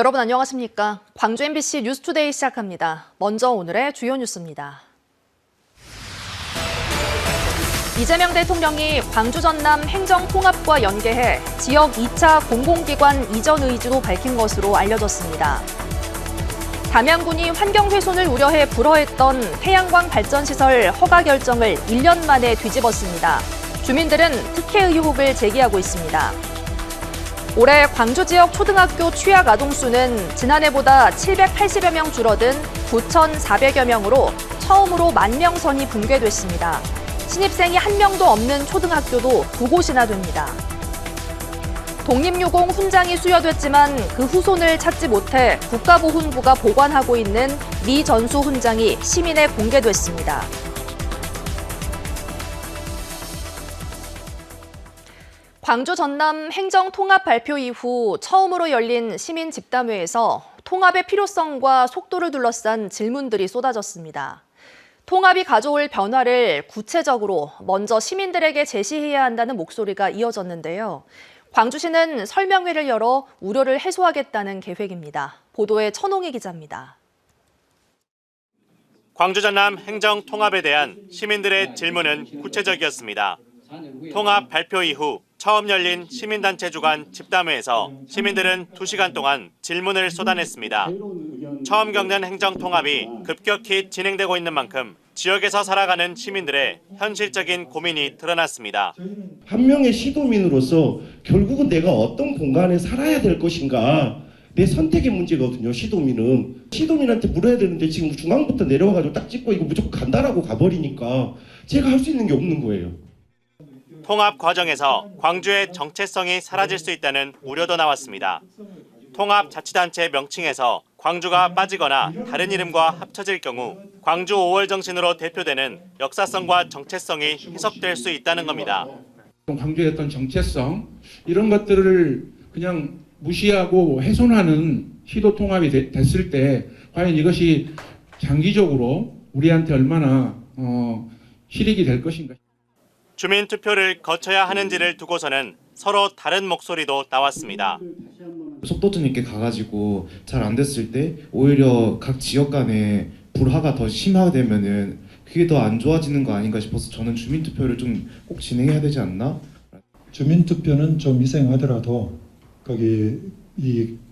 여러분 안녕하십니까? 광주 MBC 뉴스투데이 시작합니다. 먼저 오늘의 주요 뉴스입니다. 이재명 대통령이 광주 전남 행정통합과 연계해 지역 2차 공공기관 이전 의지도 밝힌 것으로 알려졌습니다. 담양군이 환경훼손을 우려해 불허했던 태양광 발전시설 허가 결정을 1년 만에 뒤집었습니다. 주민들은 특혜 의혹을 제기하고 있습니다. 올해 광주 지역 초등학교 취약 아동 수는 지난해보다 780여 명 줄어든 9,400여 명으로 처음으로 10,000명 선이 붕괴됐습니다. 신입생이 한 명도 없는 초등학교도 2곳이나 됩니다. 독립유공 훈장이 수여됐지만 그 후손을 찾지 못해 국가보훈부가 보관하고 있는 미 전수 훈장이 시민에 공개됐습니다. 광주 전남 행정통합 발표 이후 처음으로 열린 시민 집담회에서 통합의 필요성과 속도를 둘러싼 질문들이 쏟아졌습니다. 통합이 가져올 변화를 구체적으로 먼저 시민들에게 제시해야 한다는 목소리가 이어졌는데요. 광주시는 설명회를 열어 우려를 해소하겠다는 계획입니다. 보도에 천홍희 기자입니다. 광주 전남 행정통합에 대한 시민들의 질문은 구체적이었습니다. 통합 발표 이후 처음 열린 시민단체 주간 집담회에서 시민들은 2시간 동안 질문을 쏟아냈습니다. 처음 겪는 행정통합이 급격히 진행되고 있는 만큼 지역에서 살아가는 시민들의 현실적인 고민이 드러났습니다. 한 명의 시도민으로서 결국은 내가 어떤 공간에 살아야 될 것인가, 내 선택의 문제거든요. 시도민한테 물어야 되는데 지금 중앙부터 내려와가지고 딱 찍고 이거 무조건 간다라고 가버리니까 제가 할 수 있는 게 없는 거예요. 통합 과정에서 광주의 정체성이 사라질 수 있다는 우려도 나왔습니다. 통합자치단체 명칭에서 광주가 빠지거나 다른 이름과 합쳐질 경우 광주 5월 정신으로 대표되는 역사성과 정체성이 희석될 수 있다는 겁니다. 광주의 어떤 정체성, 이런 것들을 그냥 무시하고 훼손하는 시도 통합이 됐을 때 과연 이것이 장기적으로 우리한테 얼마나 실익이 될 것인가. 주민투표를 거쳐야 하는지를 두고서는 서로 다른 목소리도 나왔습니다. 속도전 있게 가가지고 잘 안 됐을 때 오히려 각 지역 간에 불화가 더 심화되면은 그게 더 안 좋아지는 거 아닌가 싶어서 저는 주민투표를 좀 꼭 진행해야 되지 않나? 주민투표는 좀 희생하더라도 거기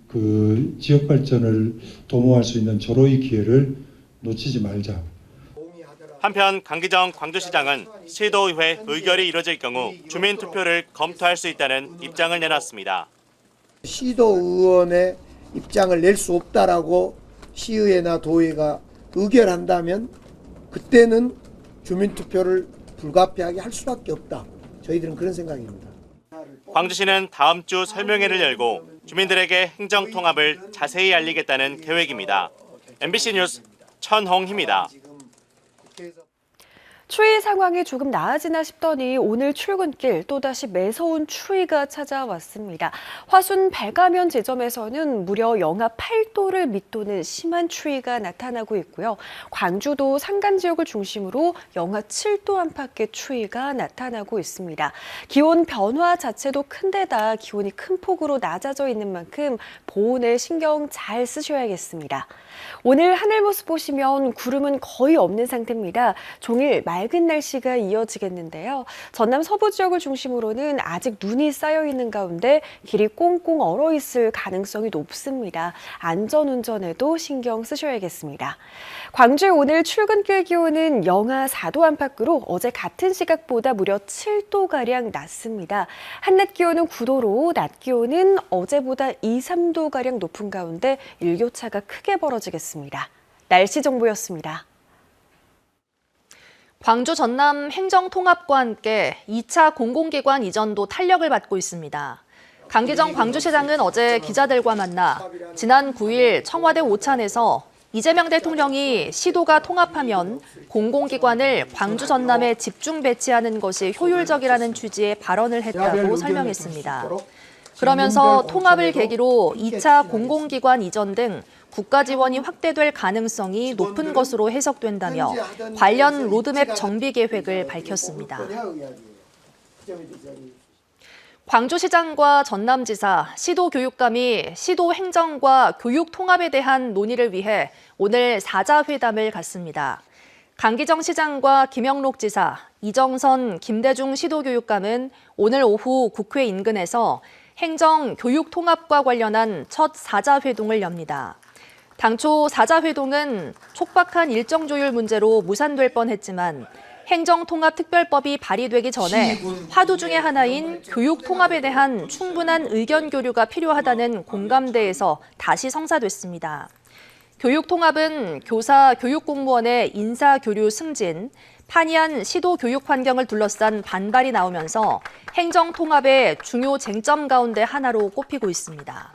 그 지역 발전을 도모할 수 있는 절호의 기회를 놓치지 말자. 한편 강기정 광주시장은 시도의회 의결이 이뤄질 경우 주민투표를 검토할 수 있다는 입장을 내놨습니다. 시도의원의 입장을 낼 수 없다라고 시의회나 도의회가 의결한다면 그때는 주민투표를 불가피하게 할 수밖에 없다. 저희들은 그런 생각입니다. 광주시는 다음 주 설명회를 열고 주민들에게 행정통합을 자세히 알리겠다는 계획입니다. MBC 뉴스 천홍희입니다. 추위 상황이 조금 나아지나 싶더니 오늘 출근길 또다시 매서운 추위가 찾아왔습니다. 화순 발가면 지점에서는 무려 영하 8도를 밑도는 심한 추위가 나타나고 있고요. 광주도 산간 지역을 중심으로 영하 7도 안팎의 추위가 나타나고 있습니다. 기온 변화 자체도 큰데다 기온이 큰 폭으로 낮아져 있는 만큼 보온에 신경 잘 쓰셔야겠습니다. 오늘 하늘 모습 보시면 구름은 거의 없는 상태입니다. 종일 맑은 날씨가 이어지겠는데요. 전남 서부 지역을 중심으로는 아직 눈이 쌓여 있는 가운데 길이 꽁꽁 얼어 있을 가능성이 높습니다. 안전운전에도 신경 쓰셔야겠습니다. 광주의 오늘 출근길 기온은 영하 4도 안팎으로 어제 같은 시각보다 무려 7도가량 낮습니다. 한낮 기온은 9도로 낮 기온은 어제보다 2, 3도가량 높은 가운데 일교차가 크게 벌어지겠습니다. 날씨 정보였습니다. 광주 전남 행정통합과 함께 2차 공공기관 이전도 탄력을 받고 있습니다. 강기정 광주시장은 어제 기자들과 만나 지난 9일 청와대 오찬에서 이재명 대통령이 시도가 통합하면 공공기관을 광주 전남에 집중 배치하는 것이 효율적이라는 취지의 발언을 했다고 설명했습니다. 그러면서 통합을 계기로 2차 공공기관 이전 등 국가 지원이 확대될 가능성이 높은 것으로 해석된다며 관련 로드맵 정비 계획을 밝혔습니다. 광주시장과 전남지사, 시도교육감이 시도 행정과 교육 통합에 대한 논의를 위해 오늘 사자회담을 갖습니다. 강기정 시장과 김영록 지사, 이정선, 김대중 시도교육감은 오늘 오후 국회 인근에서 행정, 교육 통합과 관련한 첫 사자회동을 엽니다. 당초 사자회동은 촉박한 일정 조율 문제로 무산될 뻔했지만 행정통합특별법이 발의되기 전에 화두 중의 하나인 교육 통합에 대한 충분한 의견 교류가 필요하다는 공감대에서 다시 성사됐습니다. 교육 통합은 교사, 교육공무원의 인사교류 승진, 판이한 시도 교육 환경을 둘러싼 반발이 나오면서 행정통합의 중요 쟁점 가운데 하나로 꼽히고 있습니다.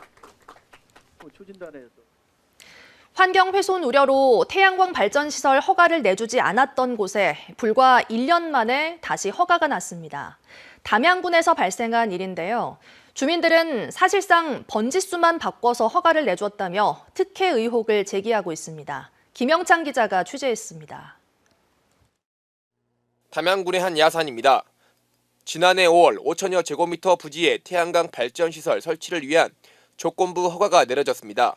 환경 훼손 우려로 태양광 발전 시설 허가를 내주지 않았던 곳에 불과 1년 만에 다시 허가가 났습니다. 담양군에서 발생한 일인데요. 주민들은 사실상 번지수만 바꿔서 허가를 내줬다며 특혜 의혹을 제기하고 있습니다. 김영창 기자가 취재했습니다. 담양군의 한 야산입니다. 지난해 5월 5천여 제곱미터 부지에 태양광 발전 시설 설치를 위한 조건부 허가가 내려졌습니다.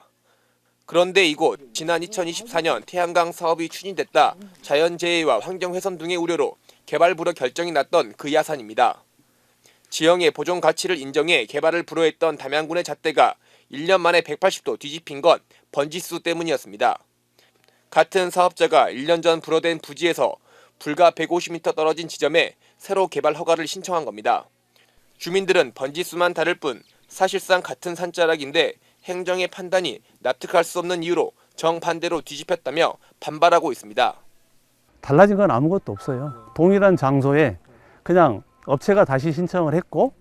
그런데 이곳 지난 2024년 태양광 사업이 추진됐다 자연재해와 환경훼손 등의 우려로 개발 불허 결정이 났던 그 야산입니다. 지형의 보존 가치를 인정해 개발을 불허했던 담양군의 잣대가 1년 만에 180도 뒤집힌 건 번지수 때문이었습니다. 같은 사업자가 1년 전 불허된 부지에서 불과 150m 떨어진 지점에 새로 개발 허가를 신청한 겁니다. 주민들은 번지수만 다를 뿐 사실상 같은 산자락인데 행정의 판단이 납득할 수 없는 이유로 정반대로 뒤집혔다며 반발하고 있습니다. 달라진 건 아무것도 없어요. 동일한 장소에 그냥 업체가 다시 신청을 했고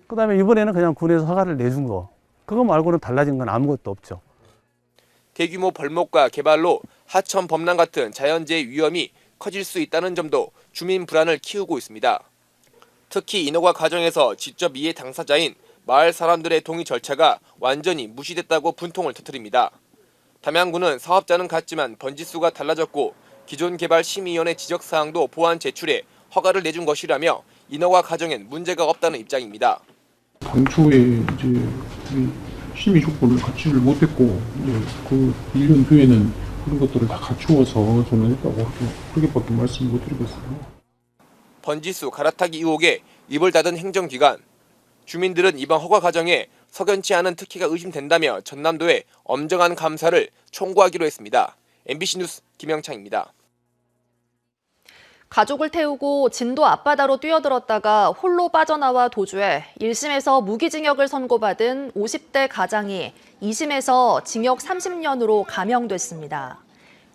그다음에 이번에는 그냥 군에서 허가를 내준 거. 그거 말고는 달라진 건 아무것도 없죠. 대규모 벌목과 개발로 하천 범람 같은 자연재해 위험이 커질 수 있다는 점도 주민 불안을 키우고 있습니다. 특히 인허가 과정에서 직접 이해 당사자인 마을 사람들의 동의 절차가 완전히 무시됐다고 분통을 터뜨립니다. 담양군은 사업자는 같지만 번지수가 달라졌고 기존 개발 심의위원회 지적사항도 보완 제출해 허가를 내준 것이라며 인허가 과정엔 문제가 없다는 입장입니다. 당초에 이제 심의 조건을 갖추지를 못했고 이제 그 1년 뒤에는 그런 것들을 다 갖추어서 전환했다고 그렇게밖에 말씀 못 드리겠어요. 번지수 갈아타기 의혹에 입을 닫은 행정기관. 주민들은 이번 허가 과정에 석연치 않은 특혜가 의심된다며 전남도에 엄정한 감사를 촉구하기로 했습니다. MBC 뉴스 김영창입니다. 가족을 태우고 진도 앞바다로 뛰어들었다가 홀로 빠져나와 도주해 1심에서 무기징역을 선고받은 50대 가장이 2심에서 징역 30년으로 감형됐습니다.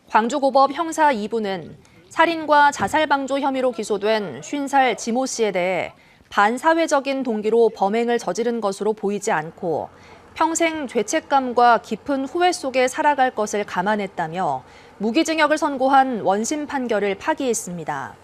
광주고법 형사 2부는 살인과 자살방조 혐의로 기소된 50살 지모 씨에 대해 반사회적인 동기로 범행을 저지른 것으로 보이지 않고 평생 죄책감과 깊은 후회 속에 살아갈 것을 감안했다며 무기징역을 선고한 원심 판결을 파기했습니다.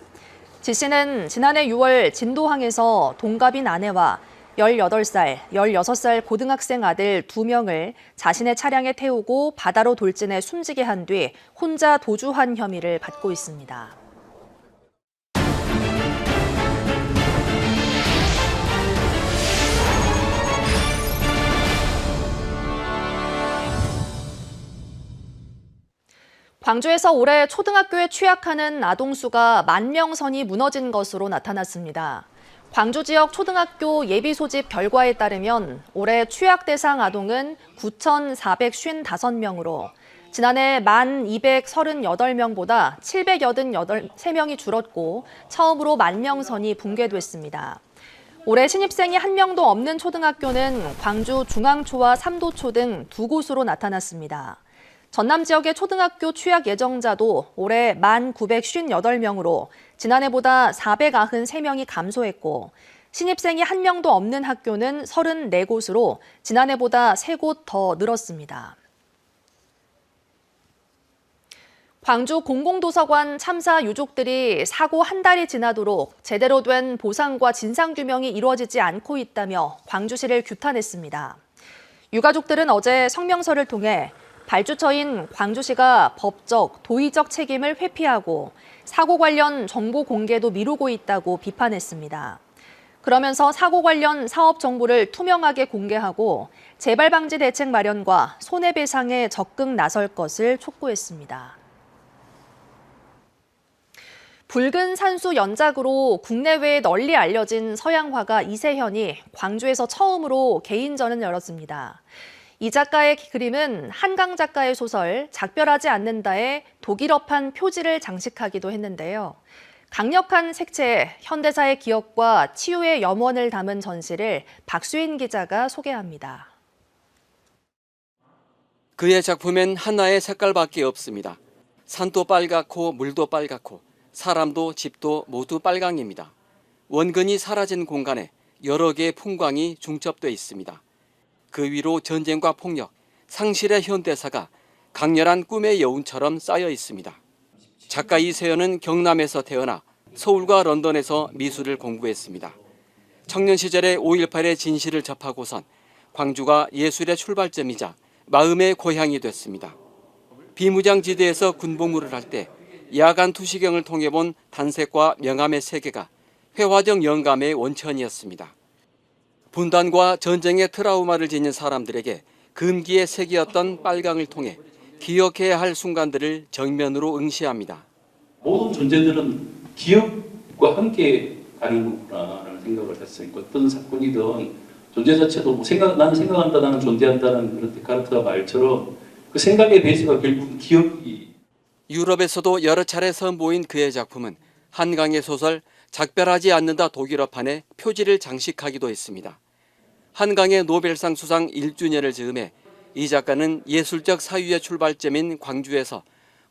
지 씨는 지난해 6월 진도항에서 동갑인 아내와 18살, 16살 고등학생 아들 2명을 자신의 차량에 태우고 바다로 돌진해 숨지게 한 뒤 혼자 도주한 혐의를 받고 있습니다. 광주에서 올해 초등학교에 취약하는 아동 수가 10,000명 선이 무너진 것으로 나타났습니다. 광주 지역 초등학교 예비 소집 결과에 따르면 올해 취약 대상 아동은 9,455명으로 지난해 1,238명보다 783명이 줄었고 처음으로 10,000명 선이 붕괴됐습니다. 올해 신입생이 1명도 없는 초등학교는 광주 중앙초와 삼도초 등 2곳으로 나타났습니다. 전남 지역의 초등학교 취약 예정자도 올해 1,958명으로 지난해보다 493명이 감소했고 신입생이 1명도 없는 학교는 34곳으로 지난해보다 3곳 더 늘었습니다. 광주 공공도서관 참사 유족들이 사고 한 달이 지나도록 제대로 된 보상과 진상규명이 이루어지지 않고 있다며 광주시를 규탄했습니다. 유가족들은 어제 성명서를 통해 발주처인 광주시가 법적, 도의적 책임을 회피하고 사고 관련 정보 공개도 미루고 있다고 비판했습니다. 그러면서 사고 관련 사업 정보를 투명하게 공개하고 재발 방지 대책 마련과 손해배상에 적극 나설 것을 촉구했습니다. 붉은 산수 연작으로 국내외에 널리 알려진 서양 화가 이세현이 광주에서 처음으로 개인전을 열었습니다. 이 작가의 그림은 한강 작가의 소설 작별하지 않는다에 독일어판 표지를 장식하기도 했는데요. 강력한 색채에 현대사의 기억과 치유의 염원을 담은 전시를 박수인 기자가 소개합니다. 그의 작품엔 하나의 색깔밖에 없습니다. 산도 빨갛고 물도 빨갛고 사람도 집도 모두 빨강입니다. 원근이 사라진 공간에 여러 개의 풍광이 중첩돼 있습니다. 그 위로 전쟁과 폭력, 상실의 현대사가 강렬한 꿈의 여운처럼 쌓여 있습니다. 작가 이세현은 경남에서 태어나 서울과 런던에서 미술을 공부했습니다. 청년 시절에 5.18의 진실을 접하고선 광주가 예술의 출발점이자 마음의 고향이 됐습니다. 비무장지대에서 군복무를 할 때 야간 투시경을 통해 본 단색과 명암의 세계가 회화적 영감의 원천이었습니다. 분단과 전쟁의 트라우마를 지닌 사람들에게 금기의 색이었던 빨강을 통해 기억해야 할 순간들을 정면으로 응시합니다. 모든 존재들은 기억과 함께 가는 거구나라는 생각을 했으니까 어떤 사건이든 존재 자체도 뭐 나는 생각한다, 나는 존재한다는 그런 데카르트가 말처럼 그 생각의 베이스가 결국은 기억이. 유럽에서도 여러 차례 선보인 그의 작품은 한강의 소설 작별하지 않는다 독일어판에 표지를 장식하기도 했습니다. 한강의 노벨상 수상 1주년을 즈음해 이 작가는 예술적 사유의 출발점인 광주에서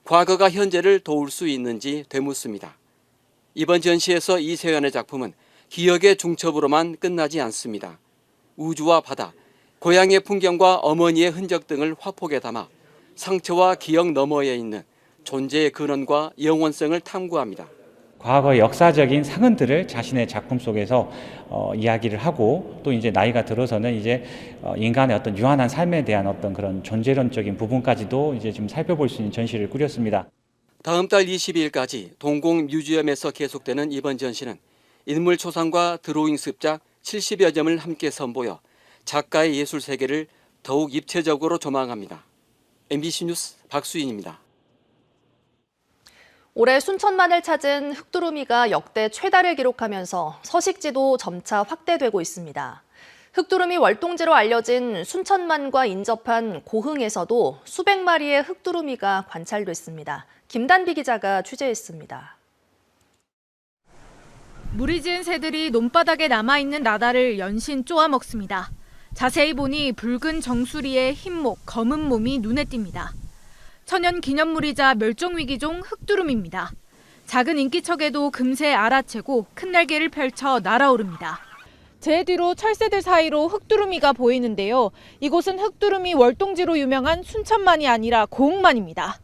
과거가 현재를 도울 수 있는지 되묻습니다. 이번 전시에서 이세현의 작품은 기억의 중첩으로만 끝나지 않습니다. 우주와 바다, 고향의 풍경과 어머니의 흔적 등을 화폭에 담아 상처와 기억 너머에 있는 존재의 근원과 영원성을 탐구합니다. 과거의 역사적인 상흔들을 자신의 작품 속에서 이야기를 하고 또 이제 나이가 들어서는 이제 인간의 어떤 유한한 삶에 대한 어떤 그런 존재론적인 부분까지도 이제 좀 살펴볼 수 있는 전시를 꾸렸습니다. 다음 달 22일까지 동공 뮤지엄에서 계속되는 이번 전시는 인물 초상과 드로잉 습작 70여 점을 함께 선보여 작가의 예술 세계를 더욱 입체적으로 조망합니다. MBC 뉴스 박수인입니다. 올해 순천만을 찾은 흑두루미가 역대 최다를 기록하면서 서식지도 점차 확대되고 있습니다. 흑두루미 월동지로 알려진 순천만과 인접한 고흥에서도 수백 마리의 흑두루미가 관찰됐습니다. 김단비 기자가 취재했습니다. 물이 지은 새들이 논바닥에 남아있는 나다를 연신 쪼아먹습니다. 자세히 보니 붉은 정수리에 흰목, 검은 몸이 눈에 띕니다. 천연 기념물이자 멸종위기종 흑두루미입니다. 작은 인기척에도 금세 알아채고 큰 날개를 펼쳐 날아오릅니다. 제 뒤로 철새들 사이로 흑두루미가 보이는데요. 이곳은 흑두루미 월동지로 유명한 순천만이 아니라 고흥만입니다.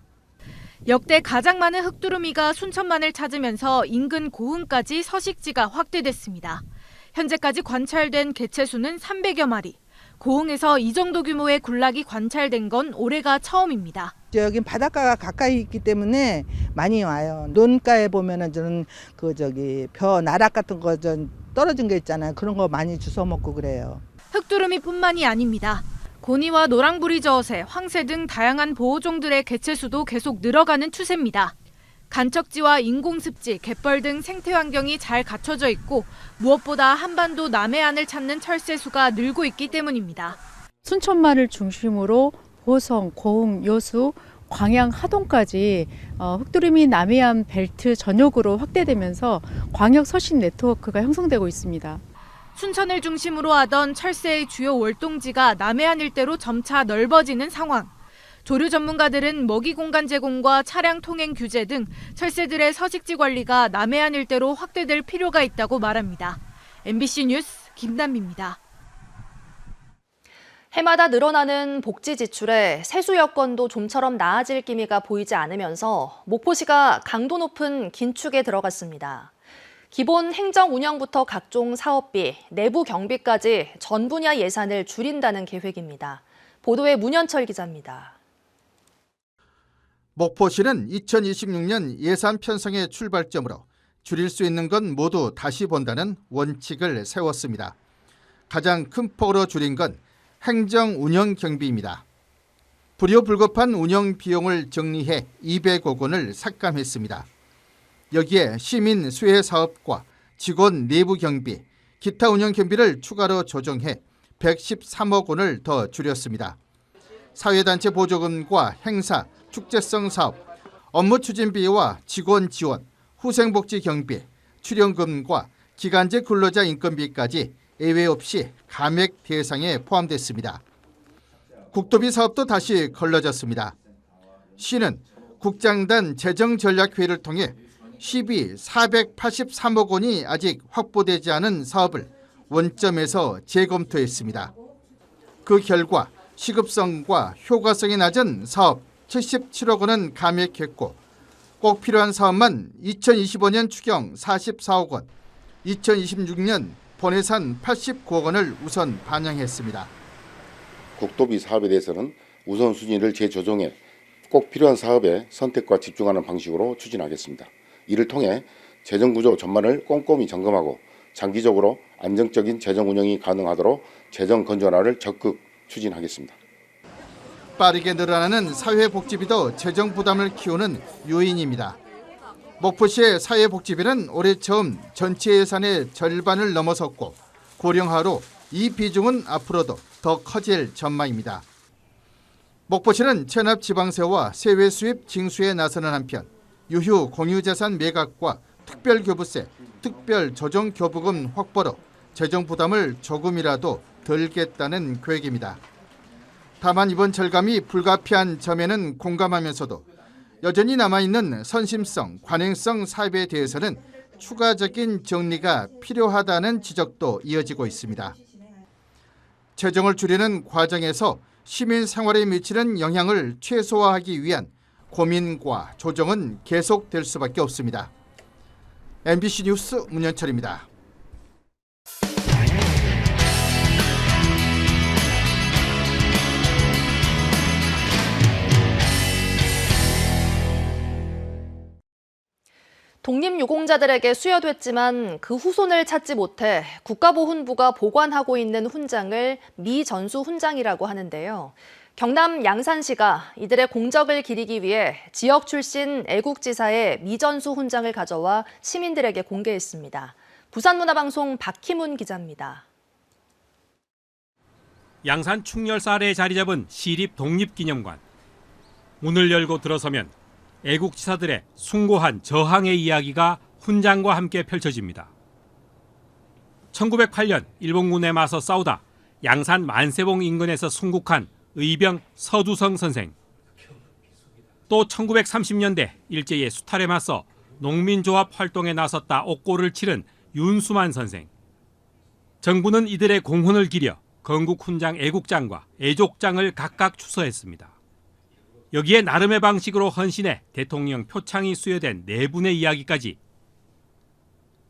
역대 가장 많은 흑두루미가 순천만을 찾으면서 인근 고흥까지 서식지가 확대됐습니다. 현재까지 관찰된 개체수는 300여 마리. 고흥에서 이 정도 규모의 군락이 관찰된 건 올해가 처음입니다. 여긴 바닷가가 가까이 있기 때문에 많이 와요. 논가에 보면은 저는 벼 나락 같은 거 떨어진 게 있잖아요. 그런 거 많이 주워 먹고 그래요. 흑두루미뿐만이 아닙니다. 고니와 노랑부리 저어새, 황새 등 다양한 보호종들의 개체수도 계속 늘어가는 추세입니다. 간척지와 인공습지, 갯벌 등 생태 환경이 잘 갖춰져 있고 무엇보다 한반도 남해안을 찾는 철새수가 늘고 있기 때문입니다. 순천만을 중심으로 보성, 고흥, 여수, 광양, 하동까지 흑두루미 남해안 벨트 전역으로 확대되면서 광역 서식 네트워크가 형성되고 있습니다. 순천을 중심으로 하던 철새의 주요 월동지가 남해안 일대로 점차 넓어지는 상황. 조류 전문가들은 먹이 공간 제공과 차량 통행 규제 등 철새들의 서식지 관리가 남해안 일대로 확대될 필요가 있다고 말합니다. MBC 뉴스 김단비입니다. 해마다 늘어나는 복지 지출에 세수 여건도 좀처럼 나아질 기미가 보이지 않으면서 목포시가 강도 높은 긴축에 들어갔습니다. 기본 행정 운영부터 각종 사업비, 내부 경비까지 전 분야 예산을 줄인다는 계획입니다. 보도에 문현철 기자입니다. 목포시는 2026년 예산 편성의 출발점으로 줄일 수 있는 건 모두 다시 본다는 원칙을 세웠습니다. 가장 큰 폭으로 줄인 건 행정 운영 경비입니다. 불효불급한 운영 비용을 정리해 200억 원을 삭감했습니다. 여기에 시민 수혜 사업과 직원 내부 경비, 기타 운영 경비를 추가로 조정해 113억 원을 더 줄였습니다. 사회단체 보조금과 행사, 축제성 사업, 업무 추진비와 직원 지원, 후생복지 경비, 출연금과 기간제 근로자 인건비까지 예외 없이 감액 대상에 포함됐습니다. 국도비 사업도 다시 걸러졌습니다. 시는 국장단 재정전략회의를 통해 시비 483억 원이 아직 확보되지 않은 사업을 원점에서 재검토했습니다. 그 결과 시급성과 효과성이 낮은 사업 77억 원은 감액했고 꼭 필요한 사업만 2025년 추경 44억 원, 2026년 본예산 89억 원을 우선 반영했습니다. 국도비 사업에 대해서는 우선순위를 재조정해 꼭 필요한 사업에 선택과 집중하는 방식으로 추진하겠습니다. 이를 통해 재정구조 전반을 꼼꼼히 점검하고 장기적으로 안정적인 재정 운영이 가능하도록 재정 건전화를 적극 추진하겠습니다. 빠르게 늘어나는 사회복지비도 재정 부담을 키우는 요인입니다. 목포시의 사회복지비는 올해 처음 전체 예산의 절반을 넘어섰고 고령화로 이 비중은 앞으로도 더 커질 전망입니다. 목포시는 체납지방세와 세외 수입 징수에 나서는 한편 유휴 공유재산 매각과 특별교부세, 특별조정교부금 확보로 재정 부담을 조금이라도 덜겠다는 계획입니다. 다만 이번 절감이 불가피한 점에는 공감하면서도 여전히 남아있는 선심성, 관행성 사업에 대해서는 추가적인 정리가 필요하다는 지적도 이어지고 있습니다. 재정을 줄이는 과정에서 시민 생활에 미치는 영향을 최소화하기 위한 고민과 조정은 계속될 수밖에 없습니다. MBC 뉴스 문현철입니다. 독립유공자들에게 수여됐지만 그 후손을 찾지 못해 국가보훈부가 보관하고 있는 훈장을 미전수 훈장이라고 하는데요. 경남 양산시가 이들의 공적을 기리기 위해 지역 출신 애국지사의 미전수 훈장을 가져와 시민들에게 공개했습니다. 부산문화방송 박희문 기자입니다. 양산 충렬사 아래에 자리 잡은 시립 독립기념관. 문을 열고 들어서면 애국지사들의 숭고한 저항의 이야기가 훈장과 함께 펼쳐집니다. 1908년 일본군에 맞서 싸우다 양산 만세봉 인근에서 순국한 의병 서두성 선생. 또 1930년대 일제의 수탈에 맞서 농민조합 활동에 나섰다 옥고를 치른 윤수만 선생. 정부는 이들의 공훈을 기려 건국훈장 애국장과 애족장을 각각 추서했습니다. 여기에 나름의 방식으로 헌신해 대통령 표창이 수여된 네 분의 이야기까지.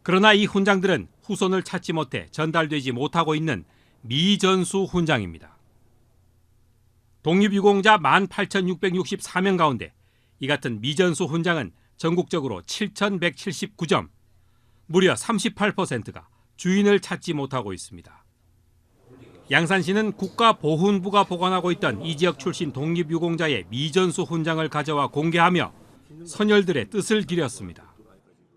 그러나 이 훈장들은 후손을 찾지 못해 전달되지 못하고 있는 미전수 훈장입니다. 독립유공자 18,664명 가운데 이 같은 미전수 훈장은 전국적으로 7,179점, 무려 38%가 주인을 찾지 못하고 있습니다. 양산시는 국가보훈부가 보관하고 있던 이 지역 출신 독립유공자의 미전수 훈장을 가져와 공개하며 선열들의 뜻을 기렸습니다.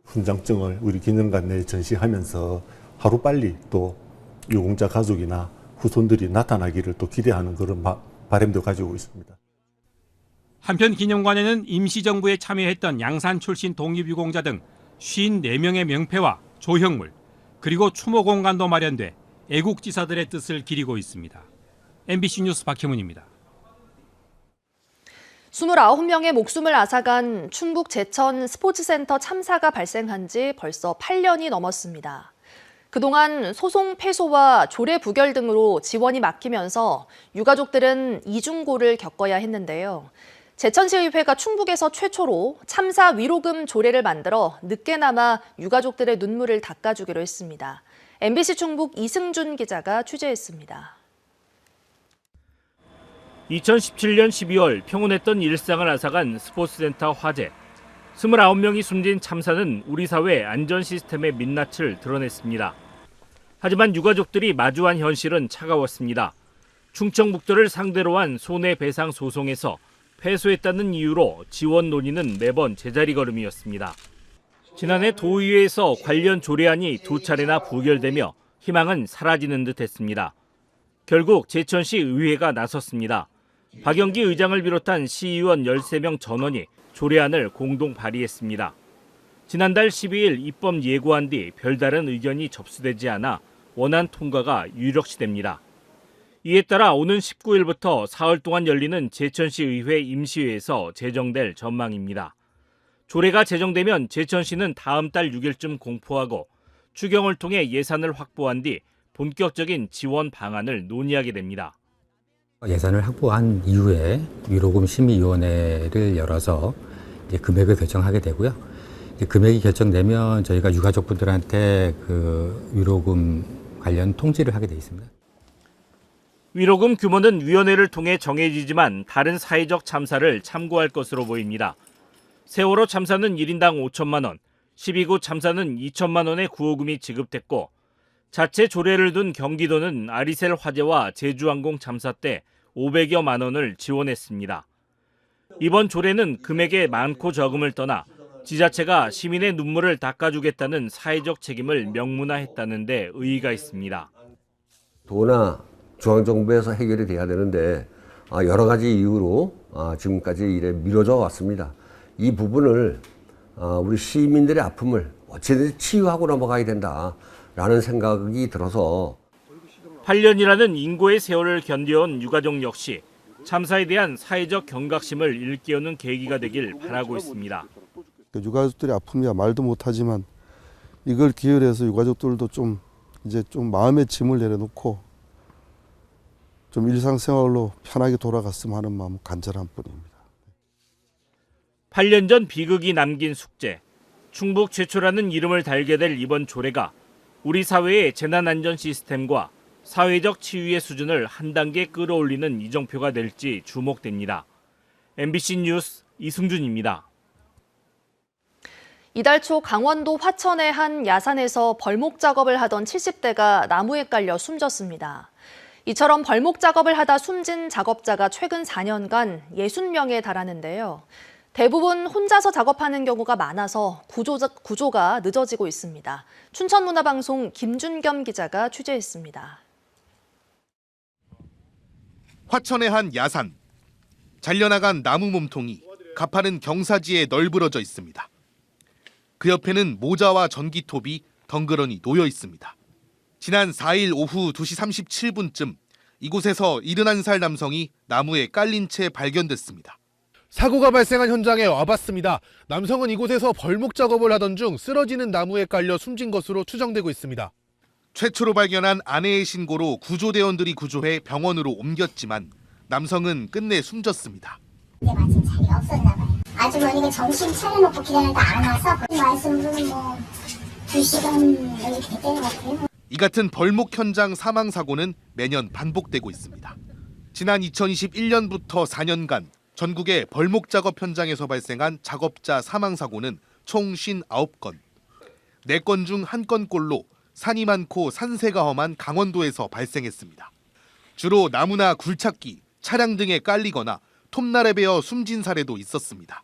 훈장증을 우리 기념관 내에 전시하면서 하루빨리 또 유공자 가족이나 후손들이 나타나기를 또 기대하는 그런 바람도 가지고 있습니다. 한편 기념관에는 임시정부에 참여했던 양산 출신 독립유공자 등 54명의 명패와 조형물, 그리고 추모 공간도 마련돼 애국지사들의 뜻을 기리고 있습니다. MBC 뉴스 박혜문입니다. 29명의 목숨을 앗아간 충북 제천 스포츠센터 참사가 발생한 지 벌써 8년이 넘었습니다. 그동안 소송 패소와 조례 부결 등으로 지원이 막히면서 유가족들은 이중고를 겪어야 했는데요. 제천시의회가 충북에서 최초로 참사 위로금 조례를 만들어 늦게나마 유가족들의 눈물을 닦아주기로 했습니다. MBC 충북 이승준 기자가 취재했습니다. 2017년 12월 평온했던 일상을 앗아간 스포츠센터 화재. 29명이 숨진 참사는 우리 사회 안전 시스템의 민낯을 드러냈습니다. 하지만 유가족들이 마주한 현실은 차가웠습니다. 충청북도를 상대로 한 손해배상 소송에서 패소했다는 이유로 지원 논의는 매번 제자리 걸음이었습니다. 지난해 도의회에서 관련 조례안이 2차례나 부결되며 희망은 사라지는 듯했습니다. 결국 제천시 의회가 나섰습니다. 박영기 의장을 비롯한 시의원 13명 전원이 조례안을 공동 발의했습니다. 지난달 12일 입법 예고한 뒤 별다른 의견이 접수되지 않아 원안 통과가 유력시됩니다. 이에 따라 오는 19일부터 사흘 동안 열리는 제천시 의회 임시회에서 제정될 전망입니다. 조례가 제정되면 제천시는 다음 달 6일쯤 공포하고 추경을 통해 예산을 확보한 뒤 본격적인 지원 방안을 논의하게 됩니다. 예산을 확보한 이후에 위로금 심의위원회를 열어서 이제 금액을 결정하게 되고요. 이제 금액이 결정되면 저희가 유가족분들한테 그 위로금 관련 통지를 하게 돼 있습니다. 위로금 규모는 위원회를 통해 정해지지만 다른 사회적 참사를 참고할 것으로 보입니다. 세월호 참사는 1인당 5천만 원, 12구 참사는 2천만 원의 구호금이 지급됐고 자체 조례를 둔 경기도는 아리셀 화재와 제주항공 참사 때 500여만 원을 지원했습니다. 이번 조례는 금액의 많고 적음을 떠나 지자체가 시민의 눈물을 닦아주겠다는 사회적 책임을 명문화했다는 데 의의가 있습니다. 도나 중앙정부에서 해결이 돼야 되는데 여러 가지 이유로 지금까지 이래 미뤄져 왔습니다. 이 부분을 우리 시민들의 아픔을 어찌든지 치유하고 넘어가야 된다라는 생각이 들어서 8년이라는 인고의 세월을 견뎌온 유가족 역시 참사에 대한 사회적 경각심을 일깨우는 계기가 되길 바라고 있습니다. 유가족들의 아픔이야 말도 못하지만 이걸 기회로 해서 유가족들도 좀 이제 좀 마음의 짐을 내려놓고 좀 일상생활로 편하게 돌아갔으면 하는 마음 간절한 뿐입니다. 8년 전 비극이 남긴 숙제, 충북 최초라는 이름을 달게 될 이번 조례가 우리 사회의 재난안전 시스템과 사회적 치유의 수준을 한 단계 끌어올리는 이정표가 될지 주목됩니다. MBC 뉴스 이승준입니다. 이달 초 강원도 화천의 한 야산에서 벌목 작업을 하던 70대가 나무에 깔려 숨졌습니다. 이처럼 벌목 작업을 하다 숨진 작업자가 최근 4년간 60명에 달하는데요. 대부분 혼자서 작업하는 경우가 많아서 구조가 늦어지고 있습니다. 춘천문화방송 김준겸 기자가 취재했습니다. 화천의 한 야산. 잘려나간 나무 몸통이 가파른 경사지에 널브러져 있습니다. 그 옆에는 모자와 전기톱이 덩그러니 놓여 있습니다. 지난 4일 오후 2시 37분쯤 이곳에서 71살 남성이 나무에 깔린 채 발견됐습니다. 사고가 발생한 현장에 와봤습니다. 남성은 이곳에서 벌목 작업을 하던 중 쓰러지는 나무에 깔려 숨진 것으로 추정되고 있습니다. 최초로 발견한 아내의 신고로 구조대원들이 구조해 병원으로 옮겼지만 남성은 끝내 숨졌습니다. 근데 마침 자리가 없었나 봐요. 아주머니가 정신 차려놓고 기다렸는데 안 와서 말씀으로는 2시간 이렇게 됐던 것 같아요. 이 같은 벌목 현장 사망 사고는 매년 반복되고 있습니다. 지난 2021년부터 4년간 전국의 벌목 작업 현장에서 발생한 작업자 사망 사고는 총 59건. 4건 중 1건꼴로 산이 많고 산세가 험한 강원도에서 발생했습니다. 주로 나무나 굴착기, 차량 등에 깔리거나 톱날에 베어 숨진 사례도 있었습니다.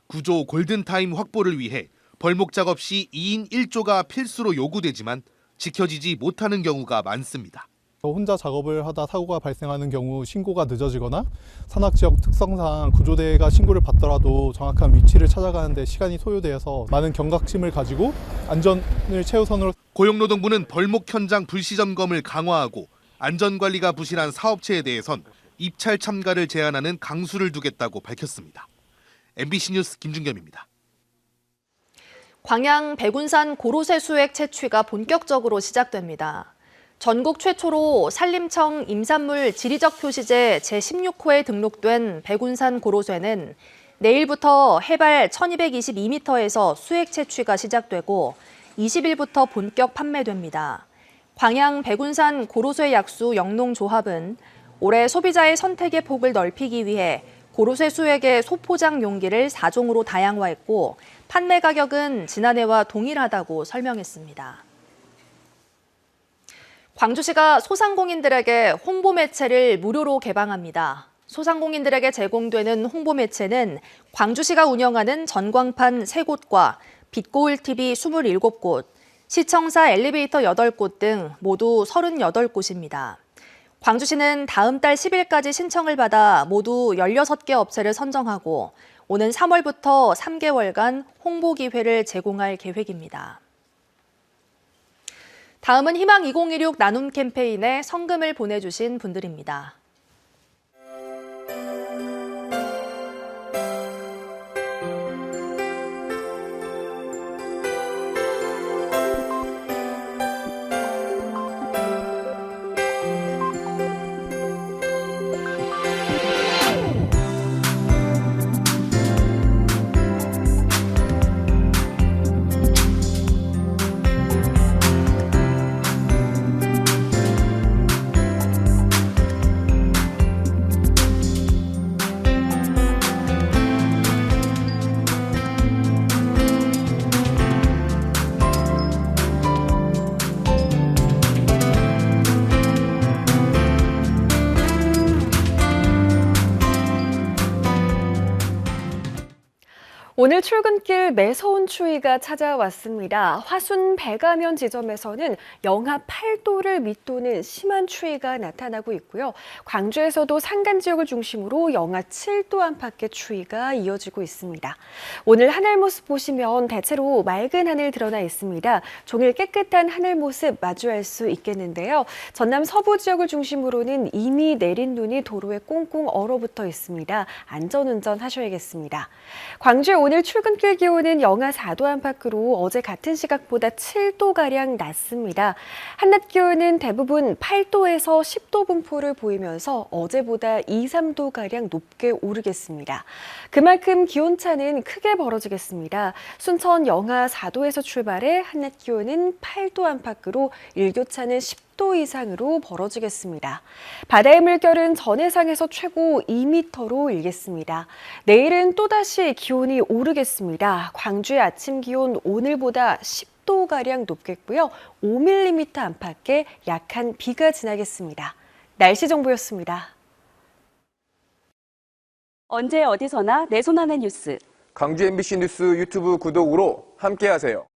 구조 골든타임 확보를 위해 벌목 작업 시 2인 1조가 필수로 요구되지만 지켜지지 못하는 경우가 많습니다. 혼자 작업을 하다 사고가 발생하는 경우 신고가 늦어지거나 산악지역 특성상 구조대가 신고를 받더라도 정확한 위치를 찾아가는 데 시간이 소요되어서 많은 경각심을 가지고 안전을 최우선으로. 고용노동부는 벌목 현장 불시 점검을 강화하고 안전관리가 부실한 사업체에 대해선 입찰 참가를 제한하는 강수를 두겠다고 밝혔습니다. MBC 뉴스 김준겸입니다. 광양 백운산 고로쇠 수액 채취가 본격적으로 시작됩니다. 전국 최초로 산림청 임산물 지리적 표시제 제16호에 등록된 백운산 고로쇠는 내일부터 해발 1222m에서 수액 채취가 시작되고 20일부터 본격 판매됩니다. 광양 백운산 고로쇠 약수 영농조합은 올해 소비자의 선택의 폭을 넓히기 위해 고로쇠수액의 소포장 용기를 4종으로 다양화했고 판매 가격은 지난해와 동일하다고 설명했습니다. 광주시가 소상공인들에게 홍보 매체를 무료로 개방합니다. 소상공인들에게 제공되는 홍보 매체는 광주시가 운영하는 전광판 3곳과 빛고울TV 27곳, 시청사 엘리베이터 8곳 등 모두 38곳입니다. 광주시는 다음 달 10일까지 신청을 받아 모두 16개 업체를 선정하고 오는 3월부터 3개월간 홍보 기회를 제공할 계획입니다. 다음은 희망 2016 나눔 캠페인에 성금을 보내주신 분들입니다. 오늘 출근길 매서운 추위가 찾아왔습니다. 화순 배가면 지점에서는 영하 8도를 밑도는 심한 추위가 나타나고 있고요. 광주에서도 산간 지역을 중심으로 영하 7도 안팎의 추위가 이어지고 있습니다. 오늘 하늘 모습 보시면 대체로 맑은 하늘 드러나 있습니다. 종일 깨끗한 하늘 모습 마주할 수 있겠는데요. 전남 서부 지역을 중심으로는 이미 내린 눈이 도로에 꽁꽁 얼어붙어 있습니다. 안전운전 하셔야겠습니다. 광주의 오늘 출근길 기온은 영하 4도 안팎으로 어제 같은 시각보다 7도가량 낮습니다. 한낮 기온은 대부분 8도에서 10도 분포를 보이면서 어제보다 2, 3도가량 높게 오르겠습니다. 그만큼 기온차는 크게 벌어지겠습니다. 순천 영하 4도에서 출발해 한낮 기온은 8도 안팎으로 일교차는 10도 이상으로 벌어지겠습니다. 바다의 물결은 전해상에서 최고 2m로 일겠습니다. 내일은 또다시 기온이 오르겠습니다. 광주의 아침 기온 오늘보다 10도가량 높겠고요. 5mm 안팎의 약한 비가 지나겠습니다. 날씨 정보였습니다. 언제 어디서나 내 손 안의 뉴스. 광주 MBC 뉴스 유튜브 구독으로 함께하세요.